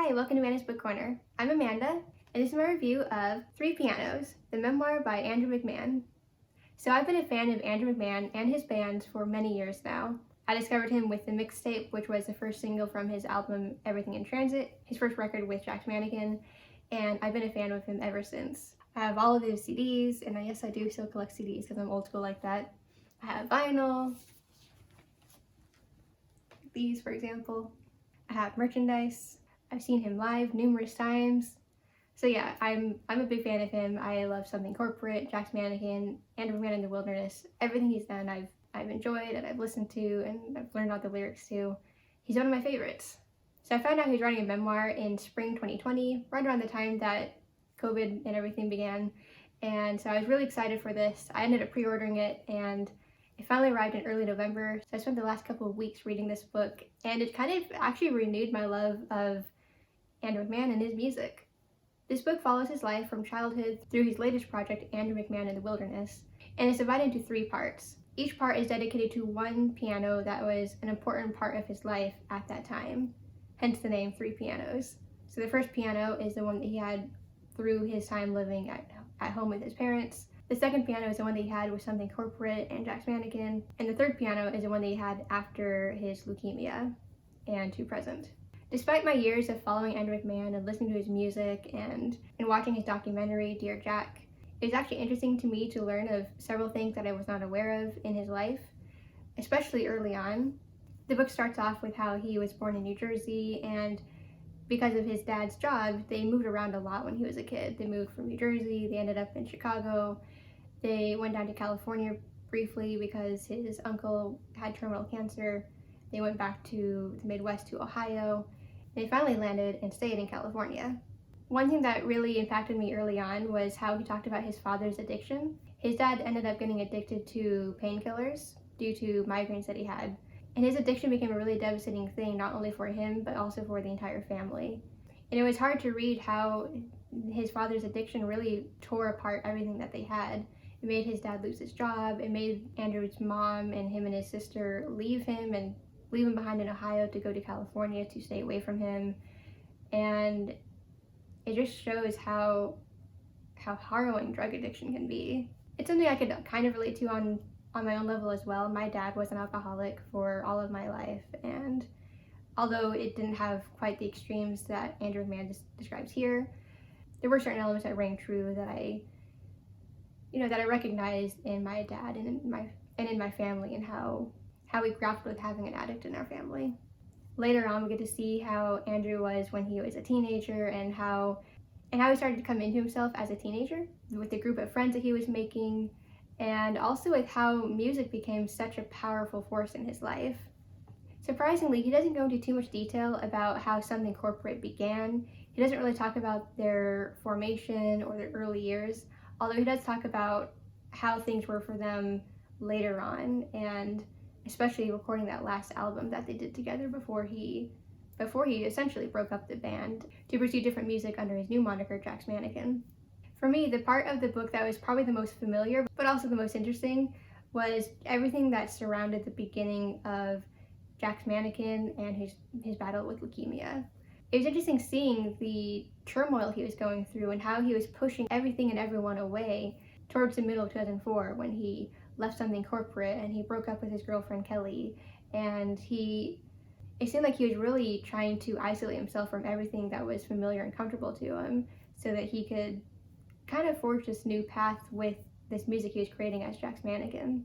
Hi, welcome to Amanda's Book Corner. I'm Amanda, and this is my review of Three Pianos, the memoir by Andrew McMahon. So I've been a fan of Andrew McMahon and his band for many years now. I discovered him with the mixtape, which was the first single from his album Everything in Transit, his first record with Jack's Mannequin, and I've been a fan of him ever since. I have all of his CDs, and yes, I do still collect CDs because I'm old school like that. I have vinyl, these for example. I have merchandise. I've seen him live numerous times. So yeah, I'm a big fan of him. I love Something Corporate, Jack's Mannequin, and McMahon in the Wilderness. Everything he's done I've enjoyed and I've listened to and I've learned all the lyrics to. He's one of my favorites. So I found out he was writing a memoir in spring 2020, right around the time that COVID and everything began. And so I was really excited for this. I ended up pre-ordering it and it finally arrived in early November. So I spent the last couple of weeks reading this book and it kind of actually renewed my love of Andrew McMahon and his music. This book follows his life from childhood through his latest project, Andrew McMahon in the Wilderness, and it's divided into 3 parts. Each part is dedicated to one piano that was an important part of his life at that time, hence the name Three Pianos. So the first piano is the one that he had through his time living at home with his parents. The second piano is the one that he had with Something Corporate and Jack's Mannequin, and the third piano is the one that he had after his leukemia and to present. Despite my years of following Andrew McMahon and listening to his music and watching his documentary, Dear Jack, it was actually interesting to me to learn of several things that I was not aware of in his life, especially early on. The book starts off with how he was born in New Jersey, and because of his dad's job, they moved around a lot when he was a kid. They moved from New Jersey, they ended up in Chicago, they went down to California briefly because his uncle had terminal cancer. They went back to the Midwest to Ohio. They finally landed and stayed in California. One thing that really impacted me early on was how he talked about his father's addiction. His dad ended up getting addicted to painkillers due to migraines that he had. And his addiction became a really devastating thing, not only for him, but also for the entire family. And it was hard to read how his father's addiction really tore apart everything that they had. It made his dad lose his job. It made Andrew's mom and him and his sister leave him behind in Ohio to go to California to stay away from him. And it just shows how harrowing drug addiction can be. It's something I could kind of relate to on my own level as well. My dad was an alcoholic for all of my life, and although it didn't have quite the extremes that Andrew McMahon describes here, there were certain elements that rang true that I recognized in my dad and in my family, and how we grappled with having an addict in our family. Later on, we get to see how Andrew was when he was a teenager and how he started to come into himself as a teenager with the group of friends that he was making, and also with how music became such a powerful force in his life. Surprisingly, he doesn't go into too much detail about how Something Corporate began. He doesn't really talk about their formation or their early years, although he does talk about how things were for them later on, and especially recording that last album that they did together before he essentially broke up the band to pursue different music under his new moniker, Jack's Mannequin. For me, the part of the book that was probably the most familiar, but also the most interesting, was everything that surrounded the beginning of Jack's Mannequin and his battle with leukemia. It was interesting seeing the turmoil he was going through and how he was pushing everything and everyone away towards the middle of 2004 when he left Something Corporate and he broke up with his girlfriend Kelly, and it seemed like he was really trying to isolate himself from everything that was familiar and comfortable to him so that he could kind of forge this new path with this music he was creating as Jack's Mannequin.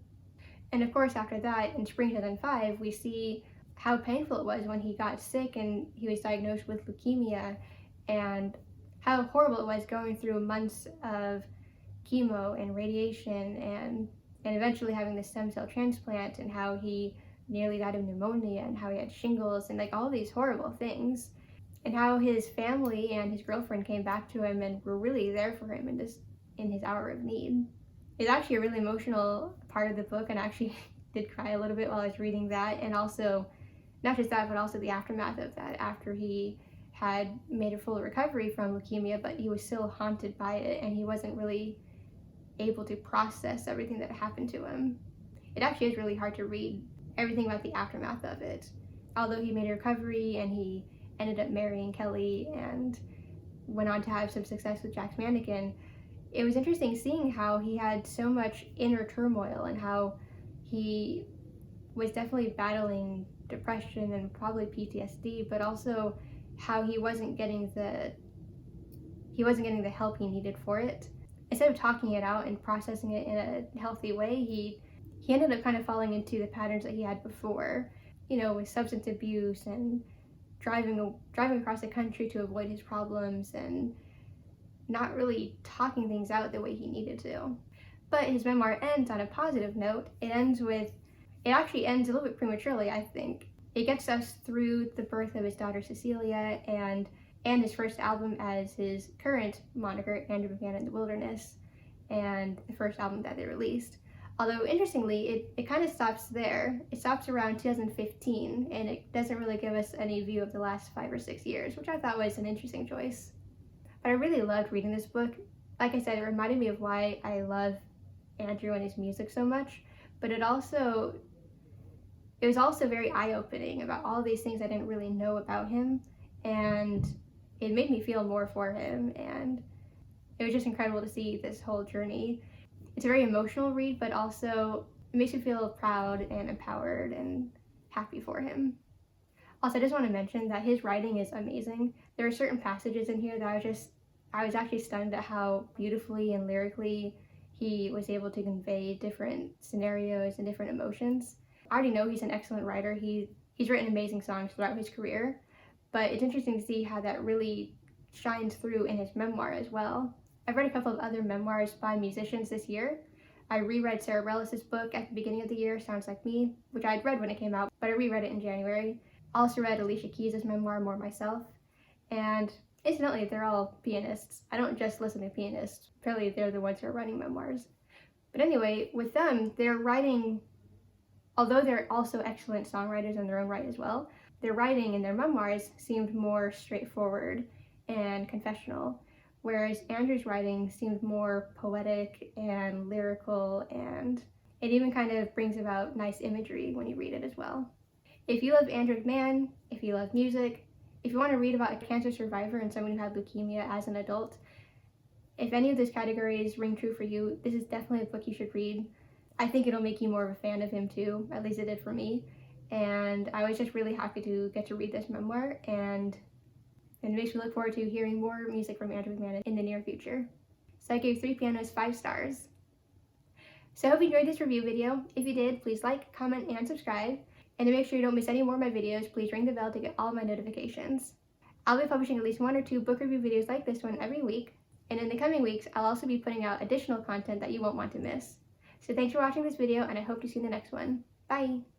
And of course, after that, in spring 2005, we see how painful it was when he got sick and he was diagnosed with leukemia, and how horrible it was going through months of chemo and radiation and eventually having the stem cell transplant, and how he nearly died of pneumonia and how he had shingles and all these horrible things, and how his family and his girlfriend came back to him and were really there for him in his hour of need. It's actually a really emotional part of the book, and I actually did cry a little bit while I was reading that, and also not just that, but also the aftermath of that after he had made a full recovery from leukemia, but he was still haunted by it and he wasn't really able to process everything that happened to him. It actually is really hard to read everything about the aftermath of it. Although he made a recovery and he ended up marrying Kelly and went on to have some success with Jack's Mannequin, it was interesting seeing how he had so much inner turmoil and how he was definitely battling depression and probably PTSD, but also how he wasn't getting the help he needed for it. Instead of talking it out and processing it in a healthy way, he ended up kind of falling into the patterns that he had before, with substance abuse and driving across the country to avoid his problems and not really talking things out the way he needed to. But his memoir ends on a positive note. It actually ends a little bit prematurely, I think. It gets us through the birth of his daughter Cecilia and his first album as his current moniker, Andrew McMahon in the Wilderness, and the first album that they released. Although, interestingly, it kind of stops there. It stops around 2015, and it doesn't really give us any view of the last 5 or 6 years, which I thought was an interesting choice. But I really loved reading this book. Like I said, it reminded me of why I love Andrew and his music so much, but it was also very eye-opening about all these things I didn't really know about him, and it made me feel more for him, and it was just incredible to see this whole journey. It's a very emotional read, but also it makes me feel proud and empowered and happy for him. Also, I just want to mention that his writing is amazing. There are certain passages in here that I was actually stunned at how beautifully and lyrically he was able to convey different scenarios and different emotions. I already know he's an excellent writer. He's written amazing songs throughout his career, but it's interesting to see how that really shines through in his memoir as well. I've read a couple of other memoirs by musicians this year. I reread Sarah Bareilles' book at the beginning of the year, Sounds Like Me, which I'd read when it came out, but I reread it in January. I also read Alicia Keys' memoir, More Myself, and incidentally, they're all pianists. I don't just listen to pianists. Apparently, they're the ones who are writing memoirs. But anyway, with them, they're writing, although they're also excellent songwriters in their own right as well, their writing in their memoirs seemed more straightforward and confessional, whereas Andrew's writing seemed more poetic and lyrical, and it even kind of brings about nice imagery when you read it as well. If you love Andrew McMahon, if you love music, if you want to read about a cancer survivor and someone who had leukemia as an adult, if any of those categories ring true for you, this is definitely a book you should read. I think it'll make you more of a fan of him too, at least it did for me. And I was just really happy to get to read this memoir, and it makes me look forward to hearing more music from Andrew McMahon in the near future. So I gave 3 Pianos 5 stars. So I hope you enjoyed this review video. If you did, please like, comment, and subscribe. And to make sure you don't miss any more of my videos, please ring the bell to get all of my notifications. I'll be publishing at least 1 or 2 book review videos like this one every week, and in the coming weeks, I'll also be putting out additional content that you won't want to miss. So thanks for watching this video, and I hope to see you in the next one. Bye!